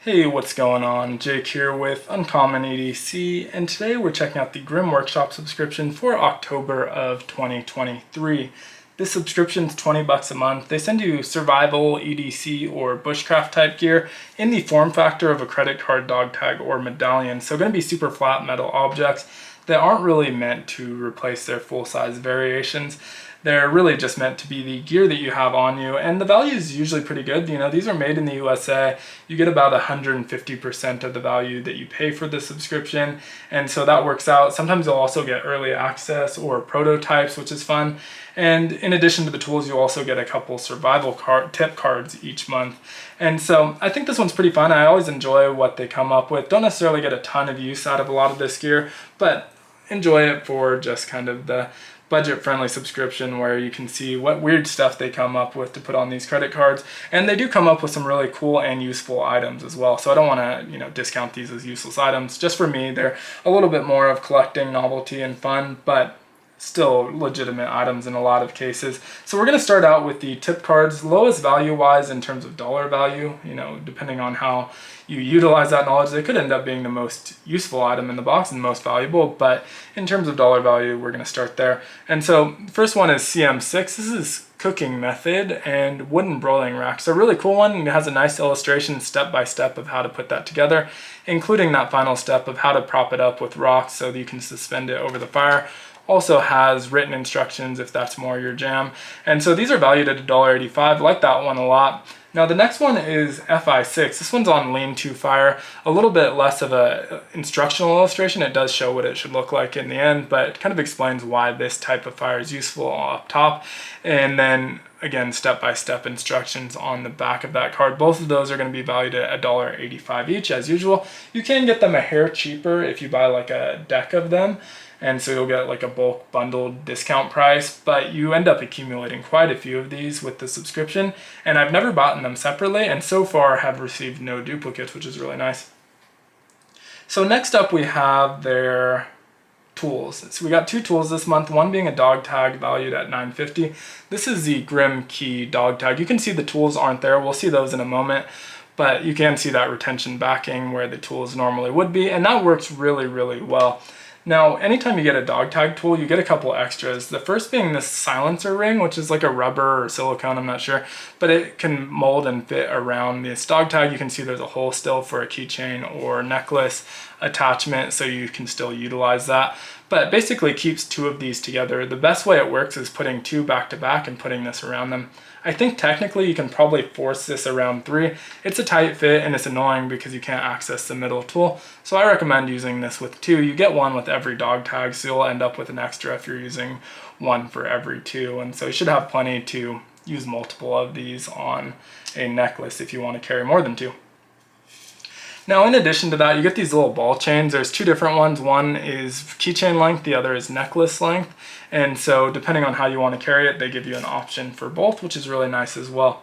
Hey, what's going on? Jake here with Uncommon EDC, and today we're checking out the Grim Workshop subscription for October of 2023. This subscription's 20 bucks a month. They send you survival, EDC, or bushcraft type gear in the form factor of a credit card, dog tag, or medallion. So going to be super flat metal objects that aren't really meant to replace their full-size variations. They're really just meant to be the gear that you have on you, and the value is usually pretty good. You know, these are made in the USA. You get about 150% of the value that you pay for the subscription, and so that works out. Sometimes you'll also get early access or prototypes, which is fun. And in addition to the tools, you also get a couple survival tip cards each month. And so I think this one's pretty fun. I always enjoy what they come up with. Don't necessarily get a ton of use out of a lot of this gear, but enjoy it for just kind of the budget-friendly subscription where you can see what weird stuff they come up with to put on these credit cards. And they do come up with some really cool and useful items as well. So I don't want to, discount these as useless items. Just for me, they're a little bit more of collecting, novelty, and fun, but still legitimate items in a lot of cases. So we're going to start out with the tip cards, lowest value-wise in terms of dollar value. Depending on how you utilize that knowledge, they could end up being the most useful item in the box and the most valuable, but in terms of dollar value, we're going to start there. And so first one is CM6. This is cooking method and wooden broiling rack. So a really cool one. It has a nice illustration step by step of how to put that together, including that final step of how to prop it up with rocks so that you can suspend it over the fire. Also has written instructions if that's more your jam. And so these are valued at $1.85. I like that one a lot. Now the next one is FI6. This one's on lean-to fire. A little bit less of a instructional illustration. It does show what it should look like in the end, but it kind of explains why this type of fire is useful up top. And then again, step-by-step instructions on the back of that card. Both of those are going to be valued at $1.85 each as usual. You can get them a hair cheaper if you buy like a deck of them. And so you'll get like a bulk bundled discount price, but you end up accumulating quite a few of these with the subscription. And I've never bought them separately, and so far have received no duplicates, which is really nice. So next up we have their tools. So we got two tools this month, one being a dog tag valued at $9.50. This is the Grim Key dog tag. You can see the tools aren't there. We'll see those in a moment, but you can see that retention backing where the tools normally would be, and that works really, really well. Now, anytime you get a dog tag tool, you get a couple extras. The first being this silencer ring, which is like a rubber or silicone, I'm not sure, but it can mold and fit around this dog tag. You can see there's a hole still for a keychain or necklace attachment, so you can still utilize that. But basically keeps two of these together. The best way it works is putting two back to back and putting this around them. I think technically you can probably force this around three. It's a tight fit and it's annoying because you can't access the middle tool. So I recommend using this with two. You get one with every dog tag, so you'll end up with an extra if you're using one for every two. And so you should have plenty to use multiple of these on a necklace if you want to carry more than two. Now, in addition to that, you get these little ball chains. There's two different ones. One is keychain length, the other is necklace length. And so depending on how you want to carry it, they give you an option for both, which is really nice as well.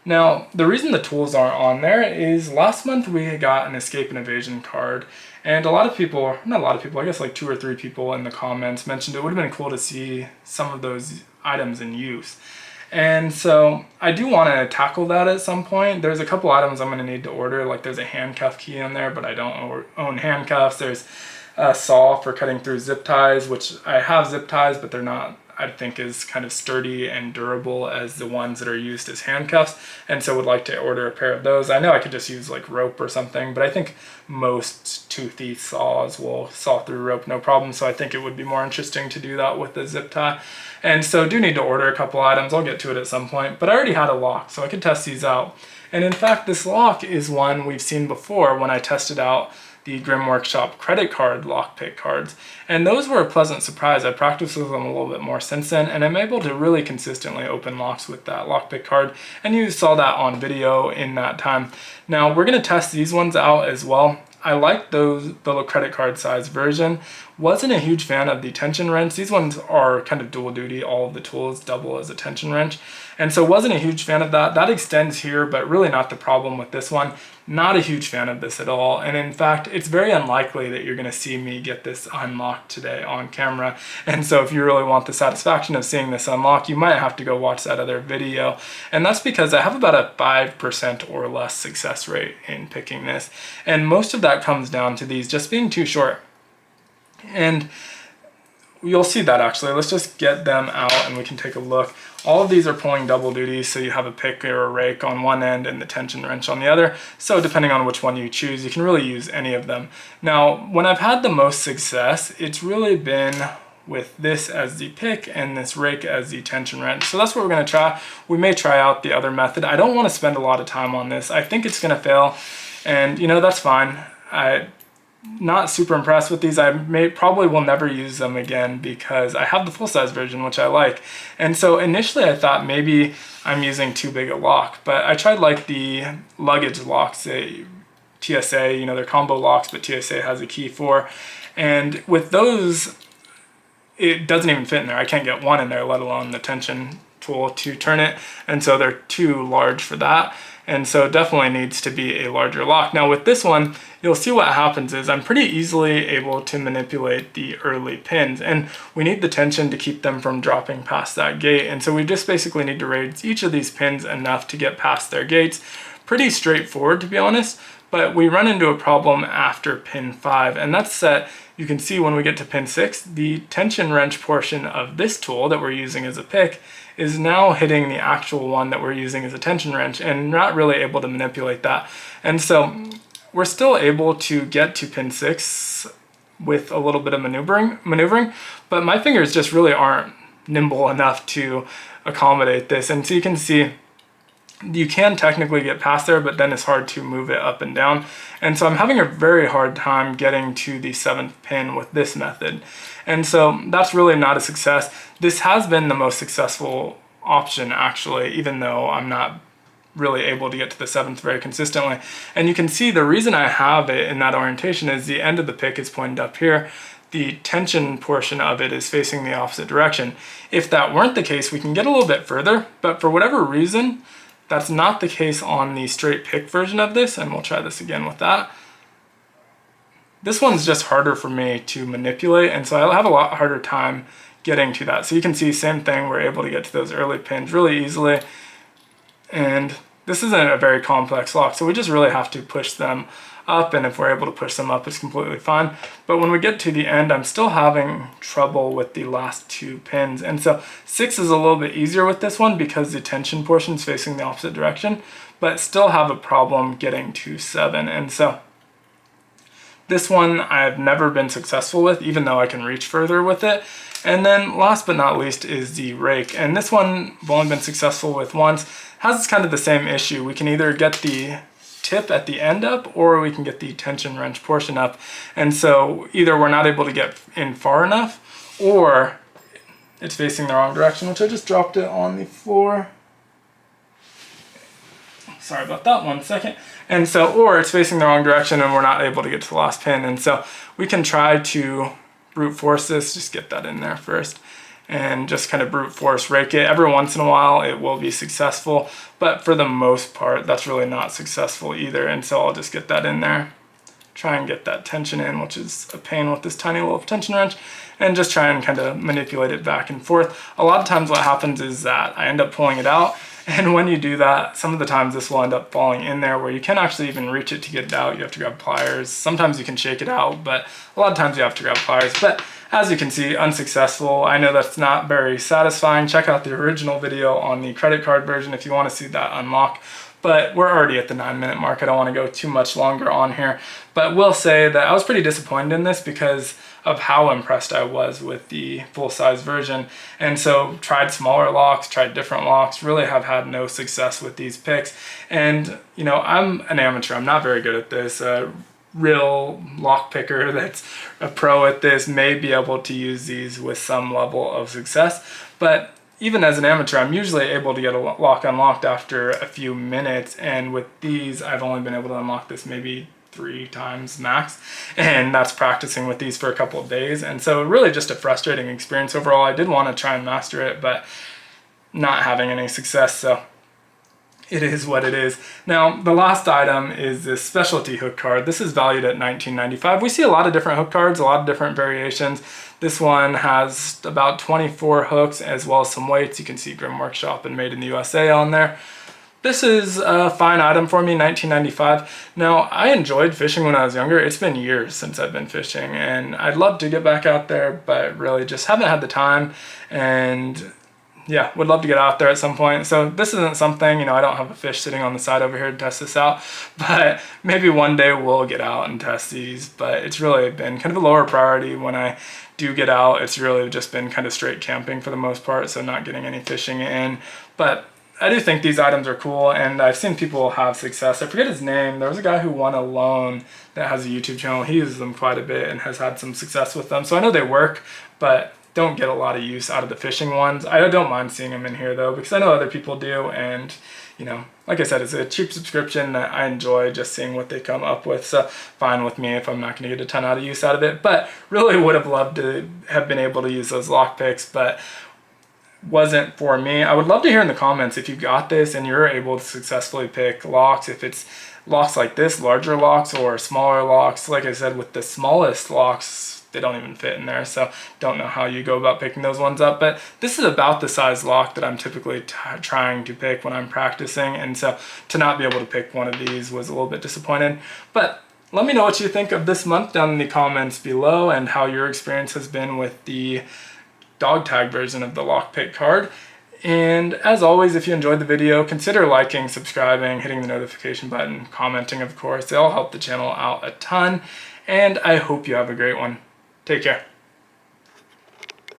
Now, the reason the tools aren't on there is last month we got an escape and evasion card. And a lot of people, not a lot of people, I guess like 2 or 3 people in the comments mentioned it would have been cool to see some of those items in use. And so I do want to tackle that at some point. There's a couple items I'm going to need to order, like there's a handcuff key in there, but I don't own handcuffs. There's a saw for cutting through zip ties, which I have zip ties, but they're not, I think, as kind of sturdy and durable as the ones that are used as handcuffs, and so would like to order a pair of those. I know I could just use like rope or something, but I think most toothy saws will saw through rope no problem, so I think it would be more interesting to do that with the zip tie. And so do need to order a couple items. I'll get to it at some point, but I already had a lock, so I could test these out. And in fact, this lock is one we've seen before when I tested out the Grim Workshop credit card lockpick cards, and those were a pleasant surprise. I practiced with them a little bit more since then, and I'm able to really consistently open locks with that lockpick card, and you saw that on video in that time. Now we're going to test these ones out as well. I like the credit card size version. Wasn't a huge fan of the tension wrench. These ones are kind of dual duty. All of the tools double as a tension wrench. And so wasn't a huge fan of that. That extends here, but really not the problem with this one. Not a huge fan of this at all. And in fact, it's very unlikely that you're gonna see me get this unlocked today on camera. And so if you really want the satisfaction of seeing this unlock, you might have to go watch that other video. And that's because I have about a 5% or less success rate in picking this. And most of that comes down to these just being too short. And you'll see that actually. Let's just get them out and we can take a look. All of these are pulling double duty, so you have a pick or a rake on one end and the tension wrench on the other. So depending on which one you choose, you can really use any of them. Now, when I've had the most success, it's really been with this as the pick and this rake as the tension wrench. So that's what we're gonna try. We may try out the other method. I don't wanna spend a lot of time on this. I think it's gonna fail, and that's fine. Not super impressed with these. I probably will never use them again because I have the full-size version, which I like. And so initially I thought maybe I'm using too big a lock, but I tried like the luggage locks, TSA, they're combo locks, but TSA has a key for. And with those, it doesn't even fit in there. I can't get one in there, let alone the tension tool to turn it. And so they're too large for that. And so it definitely needs to be a larger lock. Now with this one, you'll see what happens is I'm pretty easily able to manipulate the early pins, and we need the tension to keep them from dropping past that gate. And so we just basically need to raise each of these pins enough to get past their gates. Pretty straightforward, to be honest, but we run into a problem after pin 5, and that's that you can see when we get to pin 6, the tension wrench portion of this tool that we're using as a pick is now hitting the actual one that we're using as a tension wrench and not really able to manipulate that. And so we're still able to get to pin 6 with a little bit of maneuvering, but my fingers just really aren't nimble enough to accommodate this. And so you can see you can technically get past there, but then it's hard to move it up and down. And so I'm having a very hard time getting to the 7th pin with this method. And so that's really not a success. This has been the most successful option actually, even though I'm not really able to get to the 7th very consistently. And you can see the reason I have it in that orientation is the end of the pick is pointed up here. The tension portion of it is facing the opposite direction. If that weren't the case, we can get a little bit further, but for whatever reason, that's not the case on the straight pick version of this, and we'll try this again with that. This one's just harder for me to manipulate, and so I'll have a lot harder time getting to that. So you can see, same thing, we're able to get to those early pins really easily, and this isn't a very complex lock, so we just really have to push them up, and if we're able to push them up, it's completely fine. But when we get to the end, I'm still having trouble with the last 2 pins. And so 6 is a little bit easier with this one because the tension portion is facing the opposite direction, but still have a problem getting to 7. And so this one I've never been successful with, even though I can reach further with it. And then last but not least is the rake. And this one I've only been successful with once. Has kind of the same issue. We can either get the tip at the end up, or we can get the tension wrench portion up. And so either we're not able to get in far enough, or it's facing the wrong direction, which I just dropped it on the floor. Sorry about that, 1 second. And so, or it's facing the wrong direction and we're not able to get to the last pin. And so we can try to brute force this, just get that in there first, and just kind of brute force rake it. Every once in a while it will be successful, but for the most part that's really not successful either. And so I'll just get that in there, try and get that tension in, which is a pain with this tiny little tension wrench, and just try and kind of manipulate it back and forth. A lot of times what happens is that I end up pulling it out, and when you do that, some of the times this will end up falling in there where you can't actually even reach it to get it out. You have to grab pliers. Sometimes you can shake it out, but a lot of times you have to grab pliers. But as you can see, unsuccessful. I know that's not very satisfying. Check out the original video on the credit card version if you want to see that unlock. But we're already at the 9-minute mark. I don't want to go too much longer on here. But will say that I was pretty disappointed in this because of how impressed I was with the full-size version. And so tried smaller locks, tried different locks, really have had no success with these picks. And I'm an amateur. I'm not very good at this. Real lock picker that's a pro at this may be able to use these with some level of success, but even as an amateur I'm usually able to get a lock unlocked after a few minutes, and with these I've only been able to unlock this maybe 3 times max, and that's practicing with these for a couple of days. And so really just a frustrating experience overall. I did want to try and master it, but not having any success, so it is what it is. Now, the last item is this specialty hook card. This is valued at $19.95. We see a lot of different hook cards, a lot of different variations. This one has about 24 hooks as well as some weights. You can see Grim Workshop and Made in the USA on there. This is a fine item for me, $19.95. Now, I enjoyed fishing when I was younger. It's been years since I've been fishing, and I'd love to get back out there, but really just haven't had the time, and yeah, would love to get out there at some point. So this isn't something, I don't have a fish sitting on the side over here to test this out, but maybe one day we'll get out and test these. But it's really been kind of a lower priority when I do get out. It's really just been kind of straight camping for the most part, so not getting any fishing in. But I do think these items are cool, and I've seen people have success. I forget his name. There was a guy who won a loan that has a YouTube channel. He uses them quite a bit and has had some success with them. So I know they work, but don't get a lot of use out of the fishing ones. I don't mind seeing them in here though, because I know other people do, and like I said, it's a cheap subscription that I enjoy just seeing what they come up with. So fine with me if I'm not going to get a ton out of use out of it, but really would have loved to have been able to use those lock picks, but wasn't for me. I would love to hear in the comments if you got this and you're able to successfully pick locks, if it's locks like this, larger locks or smaller locks. Like I said, with the smallest locks, they don't even fit in there, so don't know how you go about picking those ones up. But this is about the size lock that I'm typically trying to pick when I'm practicing, and so to not be able to pick one of these was a little bit disappointed. But let me know what you think of this month down in the comments below, and how your experience has been with the dog tag version of the lock pick card. And as always, if you enjoyed the video, consider liking, subscribing, hitting the notification button, commenting, of course. They all help the channel out a ton, and I hope you have a great one. Take care.